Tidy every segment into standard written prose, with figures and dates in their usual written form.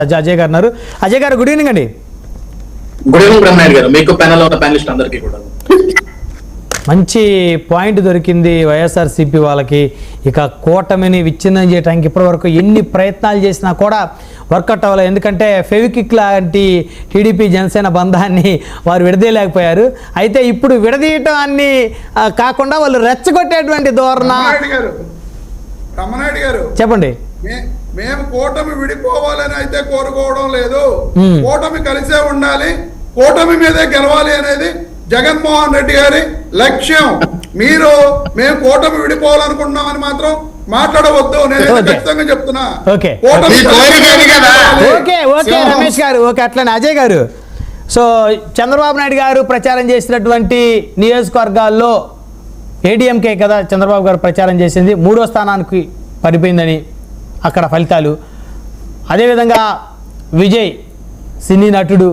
అజయ్ గారు ఉన్నారు. అజయ్ గారు గుడ్ ఈవినింగ్ అండి. గుడ్ ఈవినింగ్ బ్రహ్మనాయుడు గారు, మీకు ప్యానెల్ ఉన్న ప్యానలిస్ట్ అందరికీ కూడా మంచి పాయింట్ దొరికింది వైఎస్ఆర్సీపీ వాళ్ళకి. ఇక కూటమిని విచ్ఛిన్నం చేయడానికి ఇప్పటివరకు ఎన్ని ప్రయత్నాలు చేసినా కూడా వర్కౌట్ అవ్వలేదు. ఎందుకంటే ఫెవిక్విక్ లాంటి టీడీపీ జనసేన బంధాన్ని వారు విడదీయలేకపోయారు. అయితే ఇప్పుడు విడదీయటాన్ని కాకుండా వాళ్ళు రెచ్చగొట్టేటువంటి ధోరణ. రమణాయుడు గారు చెప్పండి. మేము కూటమి విడిపోవాలని అయితే కోరుకోవడం లేదు. కూటమి కలిసే ఉండాలి, కూటమి మీదే గెలవాలి అనేది జగన్మోహన్ రెడ్డి గారి లక్ష్యం. మేము కూటమి విడిపోవాలనుకుంటున్నామని మాత్రం మాట్లాడవద్దు. నేను ఖచ్చితంగా చెప్తున్నా. రమేష్ గారు ఓకే, అట్లనే అజయ్ గారు. సో చంద్రబాబు నాయుడు గారు ప్రచారం చేసినటువంటి నియోజకవర్గాల్లో ఏడీఎంకే కదా చంద్రబాబు గారు ప్రచారం చేసింది, 3వ స్థానానికి పడిపోయిందని అక్కడ ఫలితాలు. అదేవిధంగా విజయ్ సినీ నటుడు,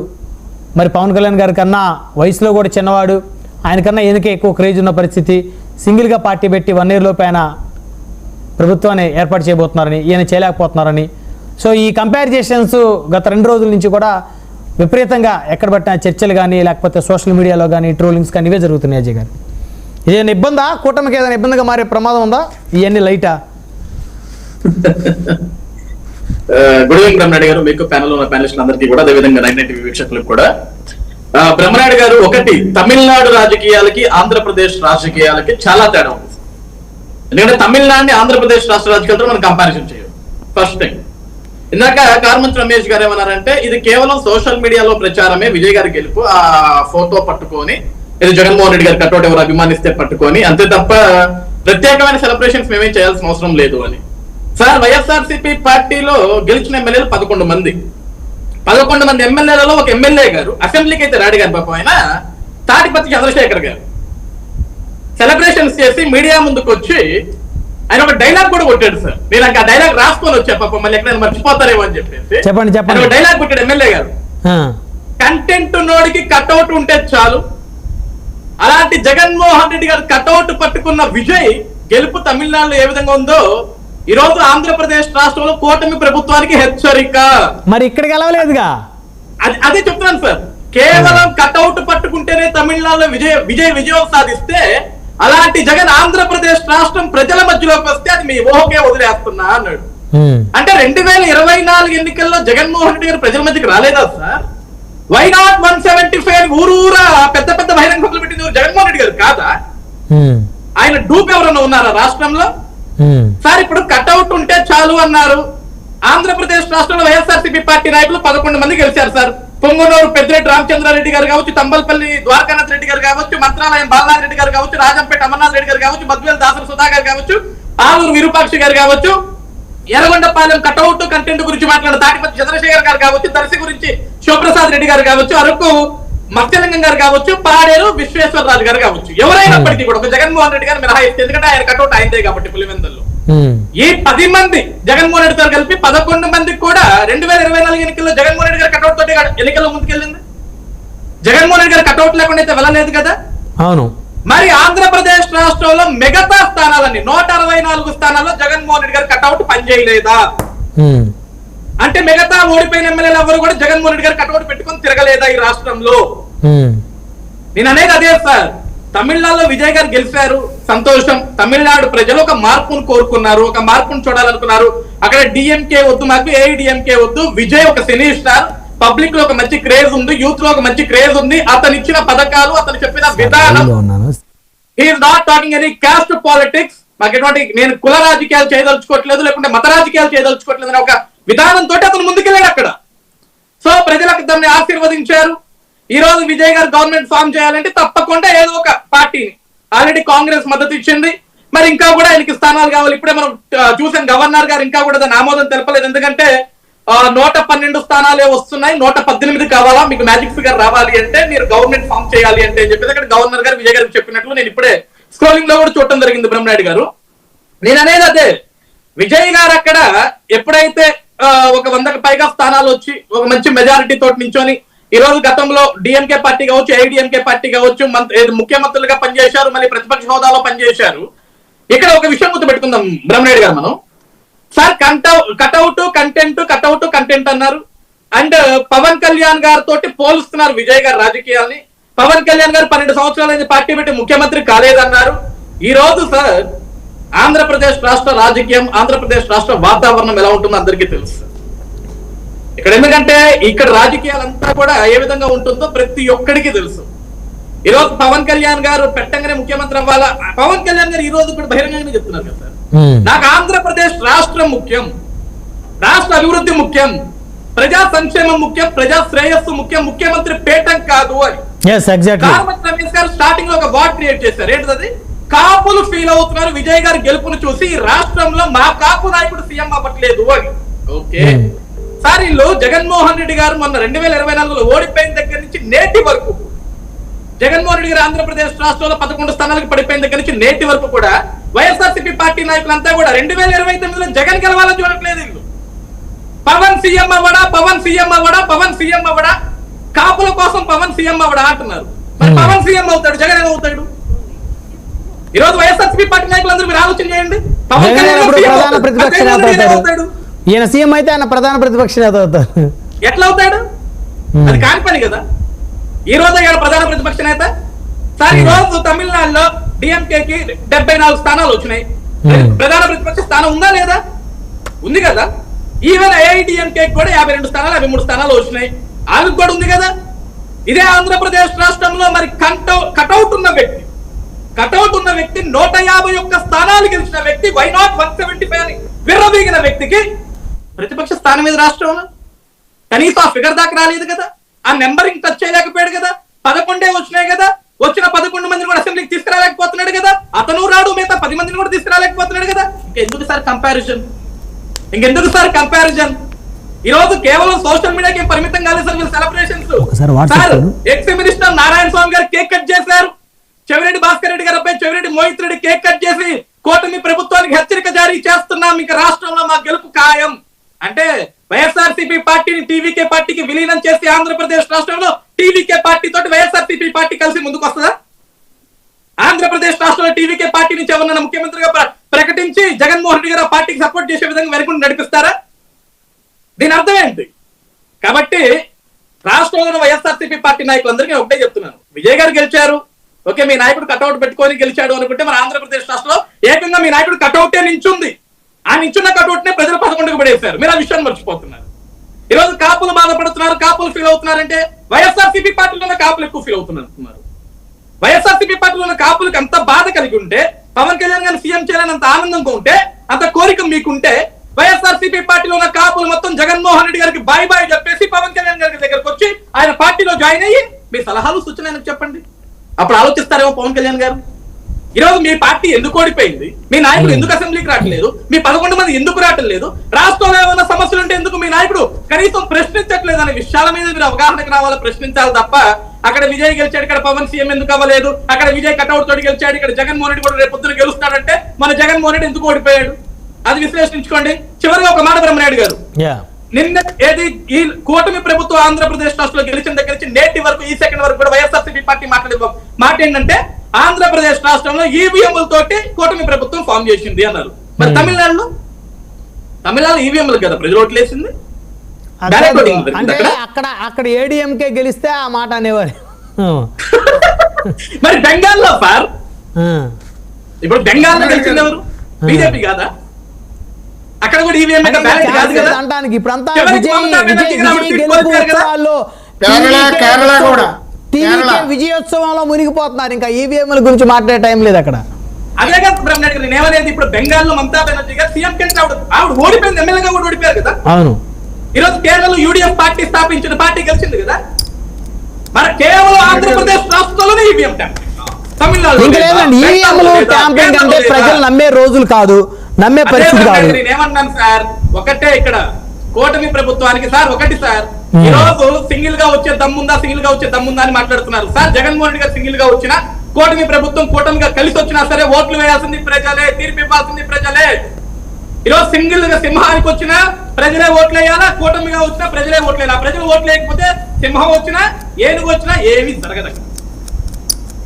మరి పవన్ కళ్యాణ్ గారి కన్నా వయసులో కూడా చిన్నవాడు, ఆయనకన్నా ఈయనకే ఎక్కువ క్రేజ్ ఉన్న పరిస్థితి. సింగిల్గా పార్టీ పెట్టి 1 year లోపు ఆయన ప్రభుత్వాన్ని ఏర్పాటు చేయబోతున్నారని, ఈయన చేయలేకపోతున్నారని. సో ఈ కంపారిజేషన్స్ గత 2 రోజుల నుంచి కూడా విపరీతంగా ఎక్కడ పట్టిన చర్చలు కానీ లేకపోతే సోషల్ మీడియాలో కానీ ట్రోలింగ్స్ కానీ ఇవే జరుగుతున్నాయి. అజయ్ గారు, ఇదేమైనా ఇబ్బందా? కూటమికి ఏదైనా ఇబ్బందిగా మారే ప్రమాదం ఉందా? ఇవన్నీ లైటా? గుడ్ ఈవినింగ్ బ్రహ్మనాయుడు గారు, మీకు ప్యానెల్ ఉన్న ప్యానలిస్ట్ అందరికీ కూడా, అదేవిధంగా 9 టీవీ వీక్షకులకు కూడా. బ్రహ్మనాయుడు గారు, ఒకటి తమిళనాడు రాజకీయాలకి ఆంధ్రప్రదేశ్ రాజకీయాలకి చాలా తేడా ఉంది. ఎందుకంటే తమిళనాడుని ఆంధ్రప్రదేశ్ రాష్ట్ర రాజకీయాలతో మనం కంపారిజన్ చేయం. ఫస్ట్ థింగ్, ఇందాక కార్మంచి రమేష్ గారు ఏమన్నారంటే ఇది కేవలం సోషల్ మీడియాలో ప్రచారమే, విజయ్ గారి గెలుపు ఆ ఫోటో పట్టుకొని ఇది జగన్మోహన్ రెడ్డి గారి కట్అవుట్ ఎవరు అభిమానిస్తే పట్టుకొని, అంతే తప్ప ప్రత్యేకమైన సెలబ్రేషన్స్ మేమేం చేయాల్సిన అవసరం లేదు అని. సార్, వైఎస్ఆర్సీపీ పార్టీలో గెలిచిన ఎమ్మెల్యేలు 11 మంది. 11 మంది ఎమ్మెల్యేలలో ఒక ఎమ్మెల్యే గారు అసెంబ్లీకి అయితే రాడు గారు, పాపం ఆయన తాడిపత్రి చంద్రశేఖర్ గారు సెలబ్రేషన్స్ చేసి మీడియా ముందుకు వచ్చి ఆయన ఒక డైలాగ్ కూడా కొట్టాడు. సార్, నేను ఆ డైలాగ్ రాసుకొని వచ్చా, పాపం మళ్ళీ ఎక్కడైనా మర్చిపోతారేమో అని చెప్పేసి చెప్పండి. ఒక డైలాగ్ కొట్టాడు ఎమ్మెల్యే గారు, కంటెంట్ నోడికి కట్అవుట్ ఉంటే చాలు, అలాంటి జగన్మోహన్ రెడ్డి గారు కట్అవుట్ పట్టుకున్న విజయ్ గెలుపు తమిళనాడులో ఏ విధంగా ఉందో ఈ రోజు ఆంధ్రప్రదేశ్ రాష్ట్రంలో కూటమి ప్రభుత్వానికి హెచ్చరిక. మరి ఇక్కడ గెలవలేదుగా, అదే చెప్తున్నాను సార్. కేవలం కట్అవుట్ పట్టుకుంటేనే తమిళనాడులో విజయం సాధిస్తే, అలాంటి జగన్ ఆంధ్రప్రదేశ్ రాష్ట్రం ప్రజల మధ్యలోకి వస్తే అది మీ ఊహకే వదిలేస్తున్నా అన్నాడు. అంటే 2024 ఎన్నికల్లో జగన్మోహన్ రెడ్డి గారు ప్రజల మధ్యకి రాలేదా సార్? వై నాట్ 175 ఊరూరా పెద్ద పెద్ద బహిరంగ సభలు పెట్టింది జగన్మోహన్ రెడ్డి గారు కాదా? ఆయన డూప్ ఎవరన్నా ఉన్నారా రాష్ట్రంలో? సార్, ఇప్పుడు కట్అవుట్ ఉంటే చాలు అన్నారు. ఆంధ్రప్రదేశ్ రాష్ట్రంలో వైఎస్ఆర్సీపీ పార్టీ నాయకులు 11 మంది గెలిచారు సార్. పొంగనూరు పెద్దిరెడ్డి రామచంద్రారెడ్డి గారు కావచ్చు, తంబల్పల్లి ద్వారకానాథ్ రెడ్డి గారు కావచ్చు, మంత్రాలయం బాలనాథ్ రెడ్డి గారు కావచ్చు, రాజంపేట అమర్నాథ్ రెడ్డి గారు కావచ్చు, మద్వేల్ దాసరి సుధా గారు కావచ్చు, ఆలూరు విరూపాక్షి గారు కావచ్చు, ఎర్రగొండపాలెం కట్అవుట్ కంటెంట్ గురించి మాట్లాడిన తాటిపత్రి చంద్రశేఖర్ గారు కావచ్చు, దర్శి గురించి శివప్రసాద్ రెడ్డి గారు కావచ్చు, అరకు మత్స్యలింగం గారు కావచ్చు, పాడేరు విశ్వేశ్వరరాజు గారు కావచ్చు, ఎవరైనప్పటికీ కూడా ఒక జగన్మోహన్ రెడ్డి గారు మినహాయిస్తే, ఎందుకంటే ఆయన కట్అవుట్ అయిందే కాబట్టి పులివెందుల్లో ఈ 10 మంది జగన్మోహన్ రెడ్డి గారు కలిపి 11 మందికి కూడా 2024 ఎన్నికల్లో జగన్మోహన్ రెడ్డి గారు కట్అవుట్ తోటి ఎన్నికల్లో ముందుకెళ్ళింది. జగన్మోహన్ రెడ్డి గారు కట్అవుట్ లేకుండా అయితే వెళ్ళలేదు కదా. అవును. మరి ఆంధ్రప్రదేశ్ రాష్ట్రంలో మిగతా స్థానాలన్నీ 164 స్థానాల్లో జగన్మోహన్ రెడ్డి గారు కట్అవుట్ పనిచేయలేదా? అంటే మిగతా ఓడిపోయిన ఎమ్మెల్యేలు ఎవరు కూడా జగన్మోహన్ రెడ్డి గారు కట్అవుట్ పెట్టుకొని తిరగలేదా ఈ రాష్ట్రంలో? నేను అనేది అదే సార్. తమిళనాడులో విజయ్ గారు గెలిచారు, సంతోషం. తమిళనాడు ప్రజలు ఒక మార్పును కోరుకున్నారు, ఒక మార్పును చూడాలనుకున్నారు. అక్కడ డిఎంకే వద్దు, మాకు ఏఐడిఎంకే వద్దు. విజయ్ ఒక సినీ స్టార్, పబ్లిక్ లో ఒక మంచి క్రేజ్ ఉంది, యూత్ లో ఒక మంచి క్రేజ్ ఉంది. అతను ఇచ్చిన పథకాలు, అతను చెప్పిన విధానం, he's not talking any caste politics. మాకు ఎటువంటి నేను కుల రాజకీయాలు చేయదలుచుకోవట్లేదు, లేకుంటే మత రాజకీయాలు చేయదలుచుకోవట్లేదు అనే ఒక విధానంతో అతను ముందుకెళ్ళాడు అక్కడ. సో ప్రజలకు దాన్ని ఆశీర్వదించారు. ఈ రోజు విజయ్ గారు గవర్నమెంట్ ఫామ్ చేయాలంటే తప్పకుండా ఏదో ఒక పార్టీని, ఆల్రెడీ కాంగ్రెస్ మద్దతు ఇచ్చింది, మరి ఇంకా కూడా ఆయనకి స్థానాలు కావాలి. ఇప్పుడే మనం చూసాం, గవర్నర్ గారు ఇంకా కూడా దాని ఆమోదం తెలపలేదు. ఎందుకంటే 112 స్థానాలే వస్తున్నాయి, 118 కావాలా, మీకు మ్యాజిక్ ఫిగర్ రావాలి అంటే మీరు గవర్నమెంట్ ఫామ్ చేయాలి అంటే అని చెప్పేసి అక్కడ గవర్నర్ గారు విజయ్ గారికి చెప్పినట్లు నేను ఇప్పుడే స్క్రోలింగ్ లో కూడా చూడటం జరిగింది. బ్రహ్మనాయుడు గారు, నేను అనేది అదే, విజయ్ గారు అక్కడ ఎప్పుడైతే ఒక 100కి పైగా స్థానాలు వచ్చి ఒక మంచి మెజారిటీ తోటి నించొని, ఈ రోజు గతంలో డిఎంకే పార్టీ కావచ్చు, ఏఐడిఎంకే పార్టీ కావచ్చు, ముఖ్యమంత్రులుగా పనిచేశారు, మళ్ళీ ప్రతిపక్ష హోదాలో పనిచేశారు. ఇక్కడ ఒక విషయం గుర్తుపెట్టుకుందాం బ్రహ్మనాయుడు గారు, మనం సార్ కట్అవుట్ కంటెంట్ అన్నారు. అండ్ పవన్ కళ్యాణ్ గారితో పోలుస్తున్నారు విజయ్ గారు రాజకీయాల్ని. పవన్ కళ్యాణ్ గారు 12 సంవత్సరాల పార్టీ పెట్టి ముఖ్యమంత్రి కాలేదన్నారు. ఈ రోజు సార్ ఆంధ్రప్రదేశ్ రాష్ట్ర రాజకీయం, ఆంధ్రప్రదేశ్ రాష్ట్ర వాతావరణం ఎలా ఉంటుందో అందరికీ తెలుసు ఇక్కడ. ఎందుకంటే ఇక్కడ రాజకీయాలంతా కూడా ఏ విధంగా ఉంటుందో ప్రతి ఒక్కడికి తెలుసు. ఈ రోజు పవన్ కళ్యాణ్ గారు పెట్టంగానే ముఖ్యమంత్రి అవ్వాలా, పవన్ కళ్యాణ్ గారు ఈ రోజు కూడా బహిరంగంగానే చెప్తున్నారు కదా సార్, నాకు ఆంధ్రప్రదేశ్ రాష్ట్రం ముఖ్యం, రాష్ట్ర అభివృద్ధి ముఖ్యం, ప్రజా సంక్షేమం ముఖ్యం, ప్రజా శ్రేయస్సు ముఖ్యం, ముఖ్యమంత్రి పేటం కాదు అని. రమేష్ గారు స్టార్టింగ్ లో ఒక వార్డ్ క్రియేట్ చేశారు. ఏంటది? కాపులు ఫీల్ అవుతున్నారు విజయ్ గారి గెలుపును చూసి, రాష్ట్రంలో మా కాపు నాయకుడు సీఎం అవ్వట్లేదు అని. ఓకే సార్, వీళ్ళు జగన్మోహన్ రెడ్డి గారు మొన్న 2024లో ఓడిపోయిన దగ్గర నుంచి నేటి వరకు, జగన్మోహన్ రెడ్డి గారు ఆంధ్రప్రదేశ్ రాష్ట్రంలో 11 స్థానాలకు పడిపోయిన దగ్గర నుంచి నేటి వరకు కూడా వైఎస్ఆర్సీపీ పార్టీ నాయకులంతా కూడా 2029లో జగన్ గెలవాలని చూడట్లేదు. వీళ్ళు పవన్ సీఎం అవ్వడా, పవన్ సీఎం అవ్వడా, పవన్ సీఎం అవ్వడా, కాపుల కోసం పవన్ సీఎం అవ్వడా అంటున్నారు. మరి పవన్ సీఎం అవుతాడు, జగన్ ఏమవుతాడు? ఈ రోజు వైఎస్ఆర్సీపీ పార్టీ నాయకులందరూ మీరు ఆలోచన చేయండి. పవన్ కళ్యాణ్ అవుతాడు, ఈయన సీఎం అయితే ఆయన ప్రధాన ప్రతిపక్ష నేత అవుతాడు. ఎట్లా అవుతాడు? అది కాని పని కదా. ఈ రోజు ఆయన ప్రధాన ప్రతిపక్ష నేత సార్. ఈ రోజు తమిళనాడులో డిఎంకేకి 74 స్థానాలు వచ్చినాయి. ప్రధాన ప్రతిపక్ష స్థానం ఉందా లేదా? ఉంది కదా. ఈవెన్ ఏఐడిఎంకే కూడా 52 స్థానాలు 53 స్థానాలు వచ్చినాయి. వాళ్ళకి కూడా ఉంది కదా. ఇదే ఆంధ్రప్రదేశ్ రాష్ట్రంలో మరి కటౌట్ ఉన్న వ్యక్తి 151 స్థానాలు గెలిచిన వ్యక్తి, వై నాట్ 175 అని విర్రవీగిన వ్యక్తికి ప్రతిపక్ష స్థానం మీద రాష్ట్రంలో కనీసం ఆ ఫిగర్ దాకా రాలేదు కదా. ఆ నెంబరింగ్ టచ్ చేయలేకపోయాడు కదా. 11 వచ్చినాయి కదా. వచ్చిన 11 మందిని కూడా అసెంబ్లీకి తీసుకురాలేకపోతున్నాడు కదా. అతను రాడు, మిగతా 10 మందిని కూడా తీసుకురాలేకపోతున్నాడు కదా. ఇంకెందుకు సార్ కంపారిజన్? ఈ రోజు కేవలం సోషల్ మీడియాకి పరిమితం కాలేదు సార్ వీళ్ళు సెలబ్రేషన్స్. ఎక్స్ మినిస్టర్ నారాయణ స్వామి గారు కేక్ కట్ చేశారు. చెవిరెడ్డి భాస్కర్ రెడ్డి గారు అబ్బాయి చెవిరెడ్డి మోహిత్ రెడ్డి కేక్ కట్ చేసి కూటమి ప్రభుత్వానికి హెచ్చరిక జారీ చేస్తున్నాం, ఇంకా రాష్ట్రంలో మా గెలుపు ఖాయం అంటే వైఎస్ఆర్సీపీ పార్టీని టీవీకే పార్టీకి విలీనం చేసి ఆంధ్రప్రదేశ్ రాష్ట్రంలో టీవీకే పార్టీ తోటి వైఎస్ఆర్సీపీ పార్టీ కలిసి ముందుకు వస్తుందా? ఆంధ్రప్రదేశ్ రాష్ట్రంలో టీవీకే పార్టీ నుంచి ఎవరన్నా ముఖ్యమంత్రిగా ప్రకటించి జగన్మోహన్ రెడ్డి గారు ఆ పార్టీకి సపోర్ట్ చేసే విధంగా వెనుకుంటూ నడిపిస్తారా? దీని అర్థం ఏంటి? కాబట్టి రాష్ట్రంలో వైఎస్ఆర్సీపీ పార్టీ నాయకులందరికీ ఒకటే చెప్తున్నాను, విజయ్ గారు గెలిచారు, ఓకే, మీ నాయకుడు కటౌట్ పెట్టుకొని గెలిచాడు అనుకుంటే మన ఆంధ్రప్రదేశ్ రాష్ట్రంలో ఏకంగా మీ నాయకుడు కటౌటే నించుంది. ఆ నించున్న కటౌట్ నే ప్రజలు 11కు పడేశారు. మీరు ఆ విషయాన్ని మర్చిపోతున్నారు. ఈ రోజు కాపులు బాధపడుతున్నారు, కాపులు ఫీల్ అవుతున్నారంటే వైఎస్ఆర్సీపీ పార్టీలో ఉన్న కాపులు ఎక్కువ ఫీల్ అవుతున్నారు. వైఎస్ఆర్సీపీ పార్టీలో ఉన్న కాపులకు అంత బాధ కలిగి ఉంటే, పవన్ కళ్యాణ్ గారిని సీఎం చేయాలని అంత ఆనందంగా ఉంటే, అంత కోరిక మీకుంటే, వైఎస్ఆర్సీపీ పార్టీలో ఉన్న కాపులు మొత్తం జగన్మోహన్ రెడ్డి గారికి బాయ్ బాయ్ చెప్పేసి పవన్ కళ్యాణ్ గారి దగ్గరకు వచ్చి ఆయన పార్టీలో జాయిన్ అయ్యి మీ సలహాలు సూచనలు చెప్పండి. అప్పుడు ఆలోచిస్తారేమో పవన్ కళ్యాణ్ గారు. ఈ రోజు మీ పార్టీ ఎందుకు ఓడిపోయింది, మీ నాయకుడు ఎందుకు అసెంబ్లీకి రావట్లేదు, మీ 11 మంది ఎందుకు రావట్లేదు, రాష్ట్రంలో ఏమైనా సమస్యలు ఉంటే ఎందుకు మీ నాయకుడు కనీసం ప్రశ్నించట్లేదు అనే విషయాల మీద మీరు అవగాహనకు రావాలో, ప్రశ్నించాలి తప్ప అక్కడ విజయ్ గెలిచాడు, ఇక్కడ పవన్ సీఎం ఎందుకు అవ్వలేదు, అక్కడ విజయ్ కటౌట్ తోటి గెలిచాడు, ఇక్కడ జగన్మోహన్ రెడ్డి కూడా రేపు పొద్దున గెలుస్తాడంటే మన జగన్మోహన్ రెడ్డి ఎందుకు ఓడిపోయాడు అది విశ్లేషించుకోండి. చివరిగా ఒక మాట బ్రహ్మనాయుడు గారు, నిన్న ఏది ఈ కూటమి ప్రభుత్వం ఆంధ్రప్రదేశ్ రాష్ట్రంలో గెలిచిన దగ్గర నుంచి నేటి వరకు ఈ సెకండ్ వరకు కూడా వైఎస్ఆర్సీపీ పార్టీ మాట్లాడే మాట ఏంటంటే ఆంధ్రప్రదేశ్ రాష్ట్రంలో ఈవీఎంల తోటి కూటమి ప్రభుత్వం ఫామ్ చేసింది అన్నారు. మరి తమిళనాడులో ఈవీఎంలు కదా ప్రజలు ఓట్లేసింది. అక్కడ ఏడీఎంకే గెలిస్తే ఆ మాట అనేవారు. మరి బెంగాల్లో సార్ ఇప్పుడు బెంగాల్లో గెలిచింది ఎవరు? బీజేపీ కాదా? అక్కడ కూడా ఈవీఎం అంటానికి ఇప్పుడంతా విజయోత్సవంలో మునిగిపోతున్నారు. ఇంకా ఈవీఎంల గురించి మాట్లాడే టైం లేదు అక్కడ. అదే కదా బ్రహ్మనాయుడు గారు నేమనేది, ఇప్పుడు బెంగాల్లో మమతా బెనర్జీ గారు సీఎం కింద ఆవిడ ఓడిపోయింది, ఎమ్మెల్యేగా కూడా ఓడిపోయారు కదా. అవును. ఈరోజు కేరళలో యూడీఎఫ్ పార్టీ స్థాపించిన పార్టీ గెలిచింది కదా. మరి కేవలం ఆంధ్రప్రదేశ్ రాష్ట్రంలోనే ఈవీఎం ట్యాంపింగ్ అంటే ప్రజలు నమ్మే రోజులు కాదు, నమ్మే పరిస్థితి కాదు. నేనేమన్నాను సార్, ఒకటే ఇక్కడ కూటమి ప్రభుత్వానికి సార్ ఒకటి సార్, ఈ రోజు సింగిల్ గా వచ్చే దమ్ముందా అని మాట్లాడుతున్నారు సార్. జగన్మోహన్ రెడ్డి గారు సింగిల్ గా వచ్చినా, కూటమి ప్రభుత్వం కూటమిగా కలిసి వచ్చినా సరే ఓట్లు వేయాల్సింది ప్రజలే, తీర్పు ఇవ్వాల్సింది ప్రజలే. ఈరోజు సింగిల్ గా సింహానికి వచ్చినా ప్రజలే ఓట్లు వేయాలా, కూటమిగా వచ్చినా ప్రజలే ఓట్లు వేయాలా. ప్రజలు ఓట్లు వేయకపోతే సింహం వచ్చినా ఏనుగు వచ్చినా ఏమీ జరగదు.